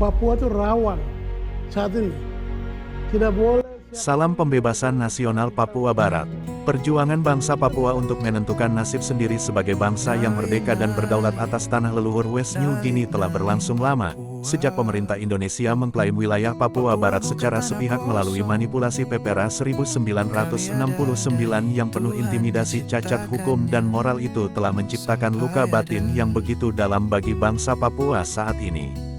Papua itu rawan saat ini. Tidak boleh. Salam pembebasan nasional Papua Barat. Perjuangan bangsa Papua untuk menentukan nasib sendiri sebagai bangsa yang merdeka dan berdaulat atas tanah leluhur West New Guinea telah berlangsung lama, sejak pemerintah Indonesia mengklaim wilayah Papua Barat secara sepihak melalui manipulasi PPRA 1969 yang penuh intimidasi, cacat hukum dan moral. Itu telah menciptakan luka batin yang begitu dalam bagi bangsa Papua saat ini.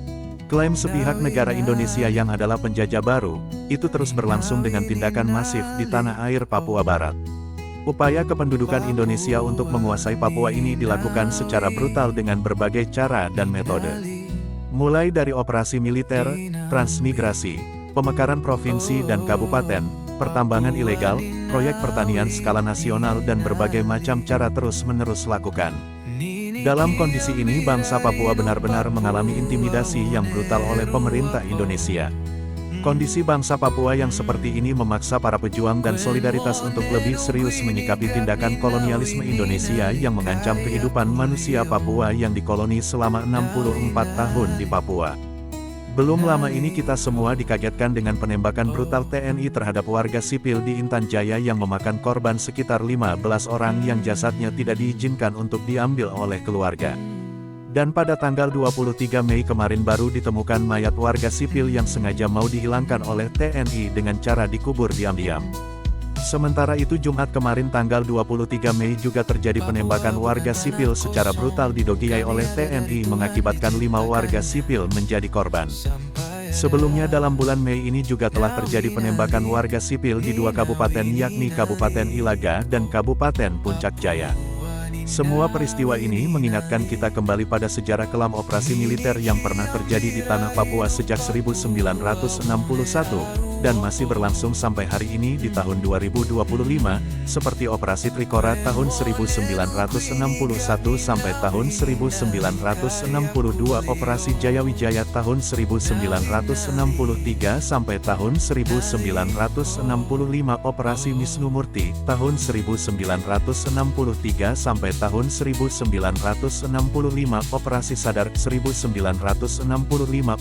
Klaim sepihak negara Indonesia yang adalah penjajah baru, itu terus berlangsung dengan tindakan masif di tanah air Papua Barat. Upaya kependudukan Indonesia untuk menguasai Papua ini dilakukan secara brutal dengan berbagai cara dan metode. Mulai dari operasi militer, transmigrasi, pemekaran provinsi dan kabupaten, pertambangan ilegal, proyek pertanian skala nasional dan berbagai macam cara terus-menerus lakukan. Dalam kondisi ini bangsa Papua benar-benar mengalami intimidasi yang brutal oleh pemerintah Indonesia. Kondisi bangsa Papua yang seperti ini memaksa para pejuang dan solidaritas untuk lebih serius menyikapi tindakan kolonialisme Indonesia yang mengancam kehidupan manusia Papua yang dikoloni selama 64 tahun di Papua. Belum lama ini kita semua dikagetkan dengan penembakan brutal TNI terhadap warga sipil di Intan Jaya yang memakan korban sekitar 15 orang yang jasadnya tidak diizinkan untuk diambil oleh keluarga. Dan pada tanggal 23 Mei kemarin baru ditemukan mayat warga sipil yang sengaja mau dihilangkan oleh TNI dengan cara dikubur diam-diam. Sementara itu Jumat kemarin tanggal 23 Mei juga terjadi penembakan warga sipil secara brutal di Dogiai oleh TNI mengakibatkan 5 warga sipil menjadi korban. Sebelumnya dalam bulan Mei ini juga telah terjadi penembakan warga sipil di 2 kabupaten yakni Kabupaten Ilaga dan Kabupaten Puncak Jaya. Semua peristiwa ini mengingatkan kita kembali pada sejarah kelam operasi militer yang pernah terjadi di tanah Papua sejak 1961, dan masih berlangsung sampai hari ini di tahun 2025, seperti Operasi Trikora tahun 1961 sampai tahun 1962, Operasi Jayawijaya tahun 1963 sampai tahun 1965, Operasi Wisnumurti tahun 1963 sampai tahun 1965, Operasi Sadar 1965,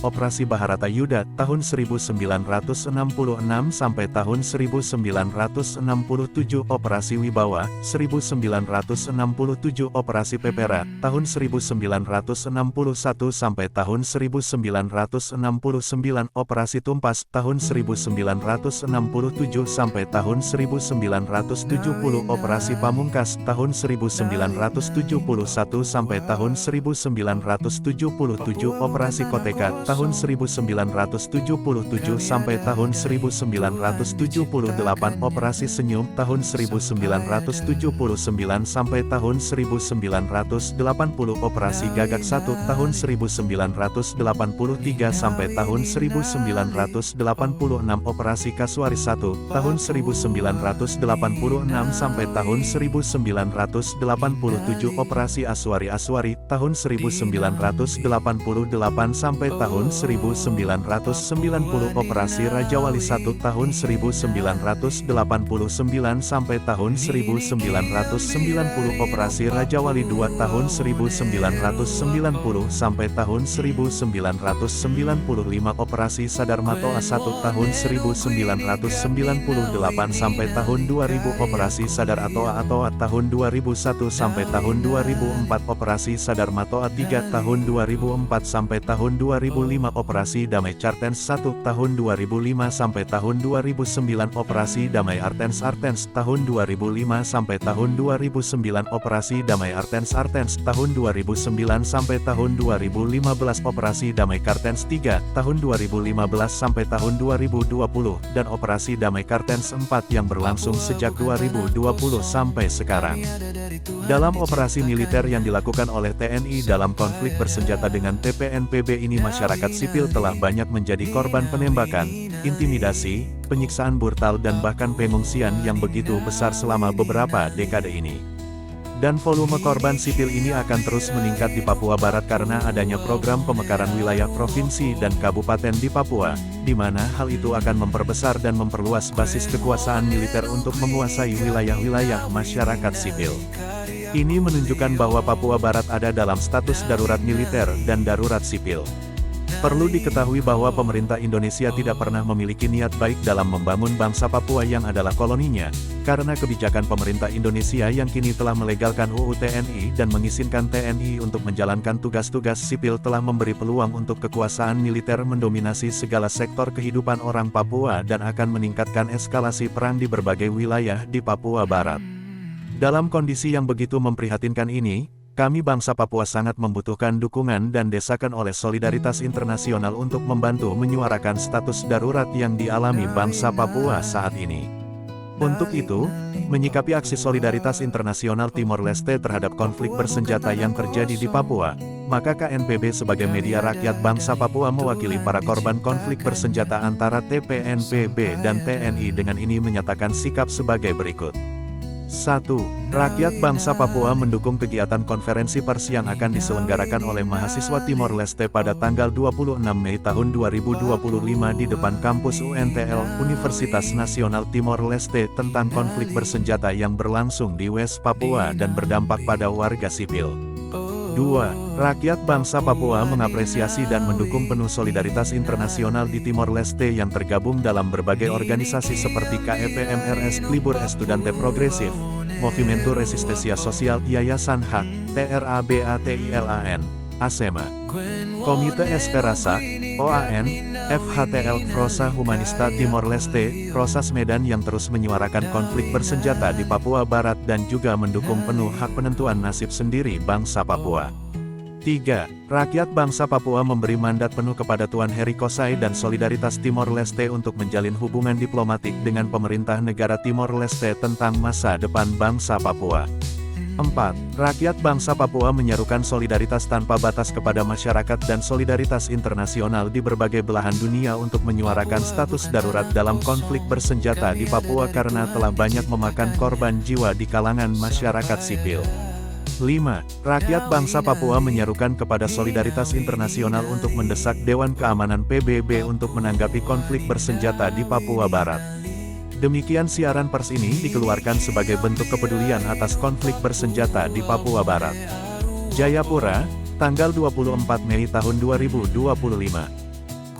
Operasi Bharata Yuda tahun 1966 sampai tahun 1967, Operasi Wibawa 1967, Operasi PPRA tahun 1961 sampai tahun 1969, Operasi Tumpas tahun 1967 sampai tahun 1970, Operasi Pamungkas tahun 1971 sampai tahun 1977, Operasi Koteka tahun 1977 sampai tahun 1978, Operasi Senyum tahun 1979 sampai tahun 1980, Operasi Gagak 1 tahun 1983 sampai tahun 1986, Operasi Kasuari 1 tahun 1986 sampai tahun 1987, Operasi Aswari tahun 1988 sampai tahun 1990, Operasi Rajawali 1 tahun 1989 sampai tahun 1990, Operasi Rajawali 2 tahun 1990 sampai tahun 1995, Operasi Sadar Matoa 1 tahun 1998 sampai tahun 2000, Operasi Sadar Atoa tahun 2001 sampai tahun 2004, Operasi Sadar Matoa 3 tahun 2004 sampai tahun 2005, Operasi Damai Cartens 1 tahun 2005 sampai tahun 2009, Operasi Damai Artens tahun 2005 sampai tahun 2009, Operasi Damai Artens tahun 2009 sampai tahun 2015, Operasi Damai Kartens 3 tahun 2015 sampai tahun 2020, dan Operasi Damai Kartens 4 yang berlangsung sejak 2020 sampai sekarang. Dalam operasi militer yang dilakukan oleh TNI dalam konflik bersenjata dengan TPNPB ini, masyarakat sipil telah banyak menjadi korban penembakan, intimidasi, penyiksaan brutal dan bahkan pengungsian yang begitu besar selama beberapa dekade ini. Dan volume korban sipil ini akan terus meningkat di Papua Barat karena adanya program pemekaran wilayah provinsi dan kabupaten di Papua, di mana hal itu akan memperbesar dan memperluas basis kekuasaan militer untuk menguasai wilayah-wilayah masyarakat sipil. Ini menunjukkan bahwa Papua Barat ada dalam status darurat militer dan darurat sipil. Perlu diketahui bahwa pemerintah Indonesia tidak pernah memiliki niat baik dalam membangun bangsa Papua yang adalah koloninya, karena kebijakan pemerintah Indonesia yang kini telah melegalkan UU TNI dan mengizinkan TNI untuk menjalankan tugas-tugas sipil telah memberi peluang untuk kekuasaan militer mendominasi segala sektor kehidupan orang Papua dan akan meningkatkan eskalasi perang di berbagai wilayah di Papua Barat. Dalam kondisi yang begitu memprihatinkan ini, kami bangsa Papua sangat membutuhkan dukungan dan desakan oleh solidaritas internasional untuk membantu menyuarakan status darurat yang dialami bangsa Papua saat ini. Untuk itu, menyikapi aksi solidaritas internasional Timor Leste terhadap konflik bersenjata yang terjadi di Papua, maka KNPB sebagai media rakyat bangsa Papua mewakili para korban konflik bersenjata antara TPNPB dan TNI dengan ini menyatakan sikap sebagai berikut. 1. Rakyat bangsa Papua mendukung kegiatan konferensi pers yang akan diselenggarakan oleh mahasiswa Timor Leste pada tanggal 26 Mei tahun 2025 di depan kampus UNTL Universitas Nasional Timor Leste tentang konflik bersenjata yang berlangsung di West Papua dan berdampak pada warga sipil. 2. Rakyat bangsa Papua mengapresiasi dan mendukung penuh solidaritas internasional di Timor Leste yang tergabung dalam berbagai organisasi seperti KEPMRS Libur Estudante Progresif, Movimento Resistencia Sosial Yayasan HAK, TRABATILAN, ASEMA, Komite Esperanza, OAN, FHTL Frosa Humanista Timor Leste, Rosas Medan yang terus menyuarakan konflik bersenjata di Papua Barat dan juga mendukung penuh hak penentuan nasib sendiri bangsa Papua. 3. Rakyat bangsa Papua memberi mandat penuh kepada Tuan Heri Kosai dan Solidaritas Timor Leste untuk menjalin hubungan diplomatik dengan pemerintah negara Timor Leste tentang masa depan bangsa Papua. 4. Rakyat bangsa Papua menyerukan solidaritas tanpa batas kepada masyarakat dan solidaritas internasional di berbagai belahan dunia untuk menyuarakan status darurat dalam konflik bersenjata di Papua karena telah banyak memakan korban jiwa di kalangan masyarakat sipil. 5. Rakyat bangsa Papua menyerukan kepada solidaritas internasional untuk mendesak Dewan Keamanan PBB untuk menanggapi konflik bersenjata di Papua Barat. Demikian siaran pers ini dikeluarkan sebagai bentuk kepedulian atas konflik bersenjata di Papua Barat. Jayapura, tanggal 24 Mei tahun 2025.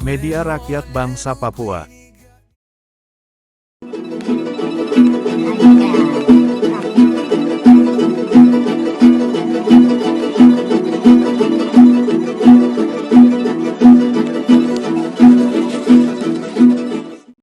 Media Rakyat Bangsa Papua.